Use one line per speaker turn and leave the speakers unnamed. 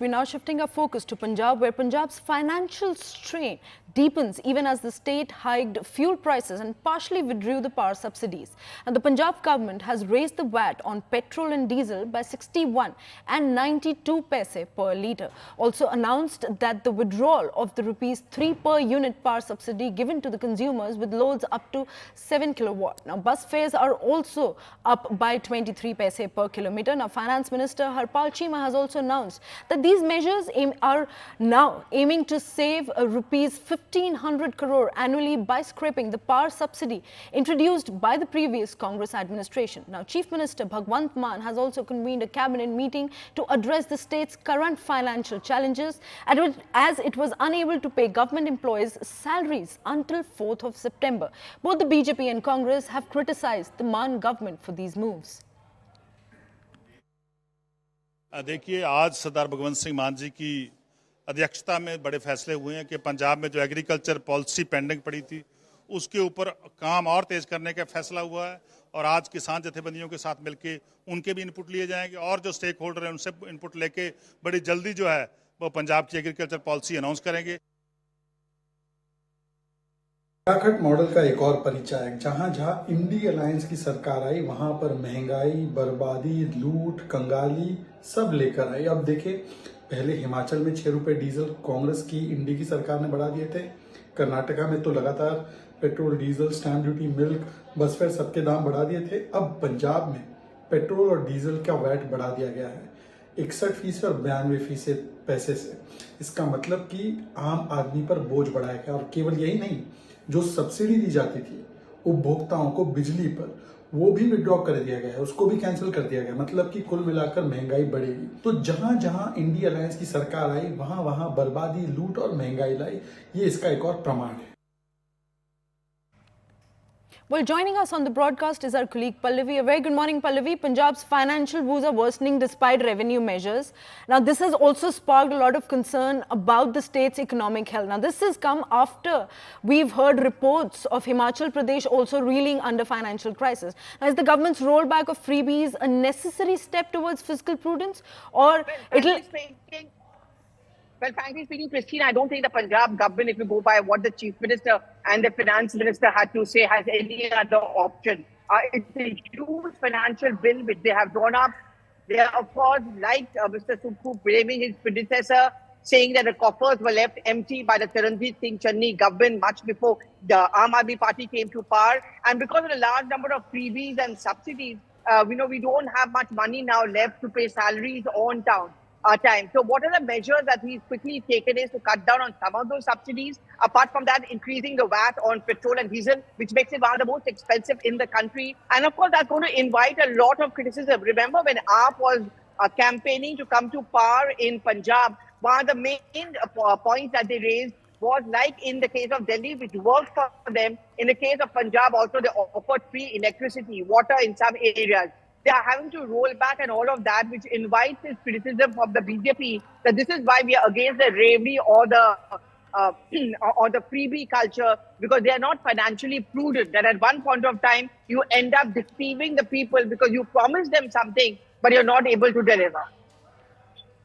We're now shifting our focus to Punjab, where Punjab's financial strain deepens even as the state hiked fuel prices and partially withdrew the power subsidies. And the Punjab government has raised the VAT on petrol and diesel by 61 and 92 paise per litre. Also announced that the withdrawal of the ₹3 per unit power subsidy given to the consumers with loads up to 7 kilowatt. Now, bus fares are also up by 23 paise per kilometre. Now, Finance Minister Harpal Chima has also announced that these measures are now aiming to save rupees 1,500 crore annually by scrapping the power subsidy introduced by the previous Congress administration. Now, Chief Minister Bhagwant Mann has also convened a cabinet meeting to address the state's current financial challenges as it was unable to pay government employees' salaries until 4th of September. Both the BJP and Congress have criticized the Mann government for these moves.
देखिए, आज सरदार भगवंत सिंह मान जी की अध्यक्षता में बड़े फैसले हुए हैं कि पंजाब में जो एग्रीकल्चर पॉलिसी पेंडिंग पड़ी थी उसके ऊपर काम और तेज करने का फैसला हुआ है और आज किसान जथेबंदियों के साथ मिलके उनके भी इनपुट लिए जाएंगे और जो स्टेक होल्डर हैं उनसे इनपुट लेके बड़ी जल्दी जो है वो पंजाब की एग्रीकल्चर पॉलिसी अनाउंस करेंगे।
उत्तराखंड मॉडल का एक और परिचायक, जहां जहां इंडी अलायंस की सरकार आई वहां पर महंगाई, बर्बादी, लूट, कंगाली सब लेकर आई। अब देखिए, पहले हिमाचल में 6 रुपए डीजल कांग्रेस की इंडी की सरकार ने बढ़ा दिए थे। कर्नाटका में तो लगातार petrol, diesel, stamp duty, milk, बस फेयर सबके दाम बढ़ा दिए थे। अब पंजाब में पेट्रोल और डीजल का वैट बढ़ा दिया गया है 61% और 92% पैसे से। इसका मतलब कि आम आदमी पर बोझ बढ़ाया गया। और केवल यही नहीं, जो सब्सिडी दी जाती थी उपभोक्ताओं को बिजली पर, वो भी विड्रॉ कर दिया गया है, उसको भी कैंसिल कर दिया गया। मतलब कि कुल मिलाकर महंगाई बढ़ेगी। तो जहां जहां इंडी अलायंस की सरकार आई वहां वहां बर्बादी, लूट और महंगाई लाई। ये इसका एक और प्रमाण है।
Well, joining us on the broadcast is our colleague Pallavi. A very good morning, Pallavi. Punjab's financial woes are worsening despite revenue measures. Now, this has also sparked a lot of concern about the state's economic health. Now, this has come after we've heard reports of Himachal Pradesh also reeling under financial crisis. Now, is the government's rollback of freebies a necessary step towards fiscal prudence, or it'll...
Well, frankly speaking, Christine, I don't think the Punjab government, if you go by what the Chief Minister and the Finance Minister had to say, has any other option. It's a huge financial bill which they have drawn up. They are, of course, like Mr. Sukhu blaming his predecessor, saying that the coffers were left empty by the Charanjit Singh Channi government much before the Aam Aadmi Party came to power. And because of the large number of freebies and subsidies, we don't have much money now left to pay salaries on time. So what are the measures that he's quickly taken is to cut down on some of those subsidies? Apart from that, increasing the VAT on petrol and diesel, which makes it one of the most expensive in the country. And of course, that's going to invite a lot of criticism. Remember when AAP was campaigning to come to power in Punjab, one of the main points that they raised was, like in the case of Delhi, which worked for them, in the case of Punjab also they offered free electricity, water in some areas. They are having to roll back and all of that, which invites this criticism of the BJP that this is why we are against the revenue or the freebie culture, because they are not financially prudent. That at one point of time, you end up deceiving the people because you promise them something, but you're not able to deliver.